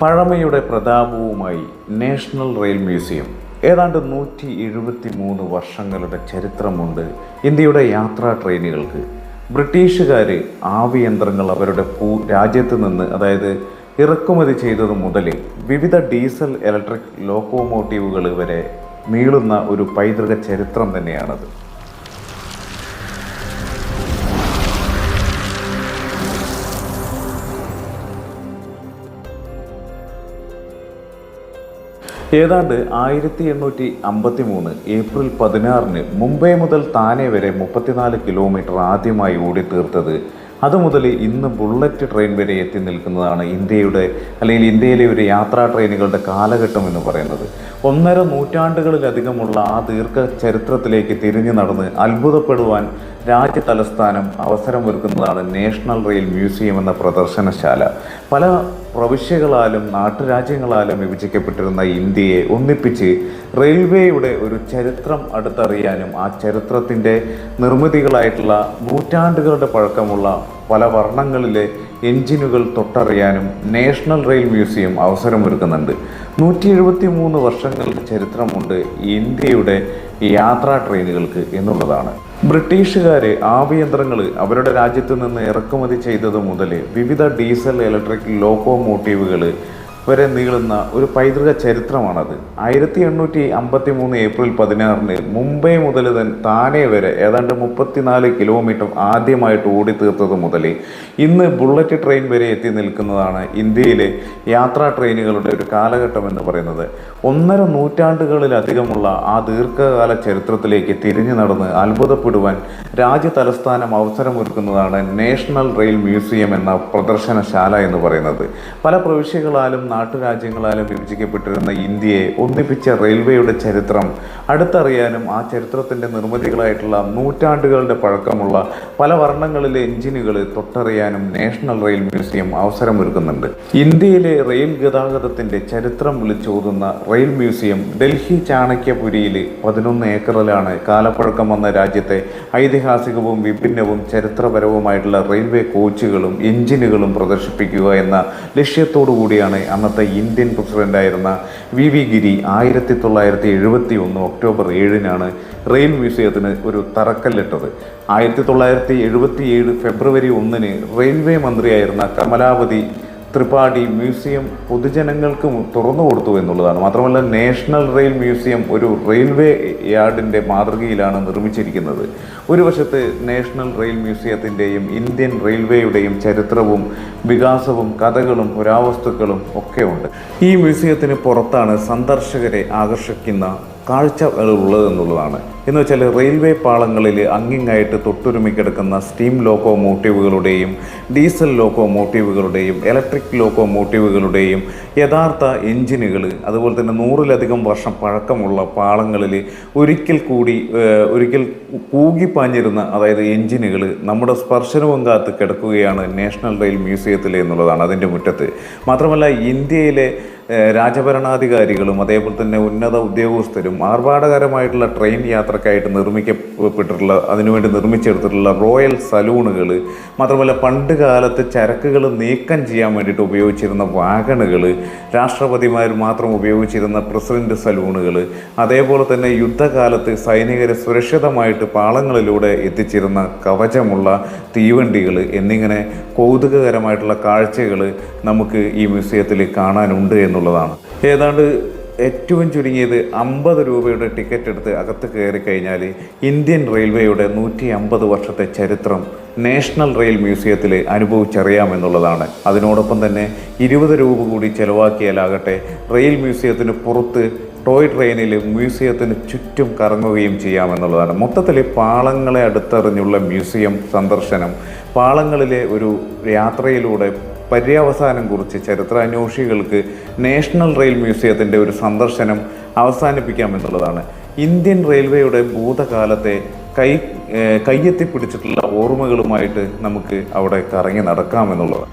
പഴമയുടെ പ്രതാപവുമായി national rail museum ഏതാണ്ട് 173 വർഷങ്ങളുടെ ചരിത്രമുണ്ട് ഇന്ത്യയുടെ യാത്രാ ട്രെയിനുകൾക്ക്. ബ്രിട്ടീഷുകാർ ആവിയന്ത്രങ്ങൾ അവരുടെ രാജ്യത്ത് നിന്ന് അതായത് ഇറക്കുമതി ചെയ്തത് മുതൽ വിവിധ ഡീസൽ ഇലക്ട്രിക് ലോക്കോമോട്ടീവുകൾ വരെ നീളുന്ന ഒരു പൈതൃക ചരിത്രം തന്നെയാണത്. ഏതാണ്ട് 1853 ഏപ്രിൽ 16 മുംബൈ മുതൽ താനെ വരെ 34 കിലോമീറ്റർ ആദ്യമായി ഓടിത്തീർത്തത് അതുമുതൽ ഇന്ന് ബുള്ളറ്റ് ട്രെയിൻ വരെ എത്തി നിൽക്കുന്നതാണ് ഇന്ത്യയിലെ ഒരു യാത്രാ ട്രെയിനുകളുടെ കാലഘട്ടം എന്ന് പറയുന്നത്. 1.5 നൂറ്റാണ്ടുകളിലധികമുള്ള ആ ദീർഘ ചരിത്രത്തിലേക്ക് തിരിഞ്ഞു നടന്ന് അത്ഭുതപ്പെടുവാൻ രാജ്യ തലസ്ഥാനം അവസരമൊരുക്കുന്നതാണ് നാഷണൽ റെയിൽ മ്യൂസിയം എന്ന പ്രദർശനശാല. പല പ്രവിശ്യകളാലും നാട്ടുരാജ്യങ്ങളാലും വിഭജിക്കപ്പെട്ടിരുന്ന ഇന്ത്യയെ ഒന്നിപ്പിച്ച് റെയിൽവേയുടെ ഒരു ചരിത്രം അടുത്തറിയാനും ആ ചരിത്രത്തിൻ്റെ നിർമ്മിതികളായിട്ടുള്ള നൂറ്റാണ്ടുകളുടെ പഴക്കമുള്ള പല വർണ്ണങ്ങളിലെ എഞ്ചിനുകൾ തൊട്ടറിയാനും നാഷണൽ റെയിൽ മ്യൂസിയം അവസരമൊരുക്കുന്നുണ്ട്. 173 വർഷങ്ങളുടെ ചരിത്രമുണ്ട് ഇന്ത്യയുടെ യാത്രാ ട്രെയിനുകൾക്ക് എന്നുള്ളതാണ്. ബ്രിട്ടീഷുകാർ ആവിയന്ത്രങ്ങൾ അവരുടെ രാജ്യത്ത് നിന്ന് ഇറക്കുമതി ചെയ്തത് മുതൽ വിവിധ ഡീസൽ ഇലക്ട്രിക് ലോക്കോമോട്ടീവുകൾ വരെ നീളുന്ന ഒരു പൈതൃക ചരിത്രമാണത്. 1853 ഏപ്രിൽ 16 മുംബൈ മുതൽ താനെ വരെ ഏതാണ്ട് 34 കിലോമീറ്റർ ആദ്യമായിട്ട് ഓടിത്തീർത്തത് മുതൽ ഇന്ന് ബുള്ളറ്റ് ട്രെയിൻ വരെ എത്തി നിൽക്കുന്നതാണ് ഇന്ത്യയിലെ യാത്രാ ട്രെയിനുകളുടെ ഒരു കാലഘട്ടം എന്ന് പറയുന്നത്. 1.5 നൂറ്റാണ്ടുകളിലധികമുള്ള ആ ദീർഘകാല ചരിത്രത്തിലേക്ക് തിരിഞ്ഞു നടന്ന് അത്ഭുതപ്പെടുവാൻ രാജ്യ തലസ്ഥാനം അവസരമൊരുക്കുന്നതാണ് നാഷണൽ റെയിൽ മ്യൂസിയം എന്ന പ്രദർശനശാല എന്ന് പറയുന്നത്. പല പ്രവിശ്യകളാലും നാട്ടുരാജ്യങ്ങളാലും വിഭജിക്കപ്പെട്ടിരുന്ന ഇന്ത്യയെ ഒന്നിപ്പിച്ച റെയിൽവേയുടെ ചരിത്രം അടുത്തറിയാനും ആ ചരിത്രത്തിൻ്റെ നിർമ്മിതികളായിട്ടുള്ള നൂറ്റാണ്ടുകളുടെ പഴക്കമുള്ള പല വർണ്ണങ്ങളിലെ എഞ്ചിനുകൾ തൊട്ടറിയാനും നാഷണൽ റെയിൽ മ്യൂസിയം അവസരമൊരുക്കുന്നുണ്ട്. ഇന്ത്യയിലെ റെയിൽ ഗതാഗതത്തിൻ്റെ ചരിത്രം വിളിച്ചോതുന്ന റെയിൽ മ്യൂസിയം ഡൽഹി ചാണക്യപുരിയിൽ 11 ഏക്കറിലാണ് കാലപ്പഴക്കം വന്ന രാജ്യത്തെ ഐതിഹാസികവും വിഭിന്നവും ചരിത്രപരവുമായിട്ടുള്ള റെയിൽവേ കോച്ചുകളും എഞ്ചിനുകളും പ്രദർശിപ്പിക്കുക എന്ന ലക്ഷ്യത്തോടു കൂടിയാണ് അന്നത്തെ ഇന്ത്യൻ പ്രസിഡന്റായിരുന്ന വി ഗിരി 1971 ഒക്ടോബർ 7 റെയിൽ മ്യൂസിയത്തിന് ഒരു തറക്കല്ലിട്ടത്. 1977 ഫെബ്രുവരി 1 റെയിൽവേ മന്ത്രിയായിരുന്ന കമലാവതി ത്രിപാഠി മ്യൂസിയം പൊതുജനങ്ങൾക്ക് തുറന്നു കൊടുത്തു എന്നുള്ളതാണ്. മാത്രമല്ല നാഷണൽ റെയിൽ മ്യൂസിയം ഒരു റെയിൽവേ യാർഡിൻ്റെ മാതൃകയിലാണ് നിർമ്മിച്ചിരിക്കുന്നത്. ഒരു വശത്ത് നാഷണൽ റെയിൽ മ്യൂസിയത്തിൻ്റെയും ഇന്ത്യൻ റെയിൽവേയുടെയും ചരിത്രവും വികാസവും കഥകളും പുരാവസ്തുക്കളും ഒക്കെ ഉണ്ട്. ഈ മ്യൂസിയത്തിന് പുറത്താണ് സന്ദർശകരെ ആകർഷിക്കുന്ന കാഴ്ചകൾ ഉള്ളതെന്നുള്ളതാണ്. എന്ന് വെച്ചാൽ റെയിൽവേ പാളങ്ങളിൽ അങ്ങിങ്ങായിട്ട് തൊട്ടുരുമിക്കിടക്കുന്ന സ്റ്റീം ലോക്കോമോട്ടീവുകളുടെയും ഡീസൽ ലോക്കോമോട്ടീവുകളുടെയും ഇലക്ട്രിക് ലോക്കോമോട്ടീവുകളുടെയും യഥാർത്ഥ എഞ്ചിനുകൾ, അതുപോലെ തന്നെ 100-ലധികം വർഷം പഴക്കമുള്ള പാളങ്ങളിൽ ഒരിക്കൽ കൂകിപ്പാഞ്ഞിരുന്ന അതായത് എഞ്ചിനുകൾ നമ്മുടെ സ്പർശനവും കാത്ത് കിടക്കുകയാണ് നാഷണൽ റെയിൽ മ്യൂസിയത്തിൽ എന്നുള്ളതാണ് അതിൻ്റെ മുറ്റത്ത്. മാത്രമല്ല ഇന്ത്യയിലെ രാജഭരണാധികാരികളും അതേപോലെ തന്നെ ഉന്നത ഉദ്യോഗസ്ഥരും ആർഭാടകരമായിട്ടുള്ള ട്രെയിൻ യാത്രക്കായിട്ട് അതിനുവേണ്ടി നിർമ്മിച്ചെടുത്തിട്ടുള്ള റോയൽ സലൂണുകൾ, മാത്രമല്ല പണ്ട് കാലത്ത് ചരക്കുകൾ നീക്കം ചെയ്യാൻ വേണ്ടിയിട്ട് ഉപയോഗിച്ചിരുന്ന വാഗണുകൾ, രാഷ്ട്രപതിമാർ മാത്രം ഉപയോഗിച്ചിരുന്ന പ്രസിഡന്റ് സലൂണുകൾ, അതേപോലെ തന്നെ യുദ്ധകാലത്ത് സൈനികരെ സുരക്ഷിതമായിട്ട് പാളങ്ങളിലൂടെ എത്തിച്ചിരുന്ന കവചമുള്ള തീവണ്ടികൾ എന്നിങ്ങനെ കൗതുകകരമായിട്ടുള്ള കാഴ്ചകൾ നമുക്ക് ഈ മ്യൂസിയത്തിൽ കാണാനുണ്ട് എന്നുള്ളതാണ്. ഏതാണ്ട് ഏറ്റവും ചുരുങ്ങിയത് 50 രൂപയുടെ ടിക്കറ്റ് എടുത്ത് അകത്ത് കയറി കഴിഞ്ഞാൽ ഇന്ത്യൻ റെയിൽവേയുടെ 150 വർഷത്തെ ചരിത്രം നാഷണൽ റെയിൽ മ്യൂസിയത്തിൽ അനുഭവിച്ചറിയാമെന്നുള്ളതാണ്. അതിനോടൊപ്പം തന്നെ 20 രൂപ കൂടി ചിലവാക്കിയാലാകട്ടെ റെയിൽ മ്യൂസിയത്തിന് പുറത്ത് ടോയ് ട്രെയിനിൽ മ്യൂസിയത്തിന് ചുറ്റും കറങ്ങുകയും ചെയ്യാമെന്നുള്ളതാണ്. മൊത്തത്തിൽ പാളങ്ങളെ അടുത്തറിഞ്ഞുള്ള മ്യൂസിയം സന്ദർശനം പാളങ്ങളിലെ ഒരു യാത്രയിലൂടെ പര്യവസാനം കുറിച്ച് ചരിത്രാന്വേഷികൾക്ക് നാഷണൽ റെയിൽ മ്യൂസിയത്തിൻ്റെ ഒരു സന്ദർശനം അവസാനിപ്പിക്കാമെന്നുള്ളതാണ്. ഇന്ത്യൻ റെയിൽവേയുടെ ഭൂതകാലത്തെ കയ്യെത്തിപ്പിടിച്ചിട്ടുള്ള ഓർമ്മകളുമായിട്ട് നമുക്ക് അവിടെ കറങ്ങി നടക്കാമെന്നുള്ളതാണ്.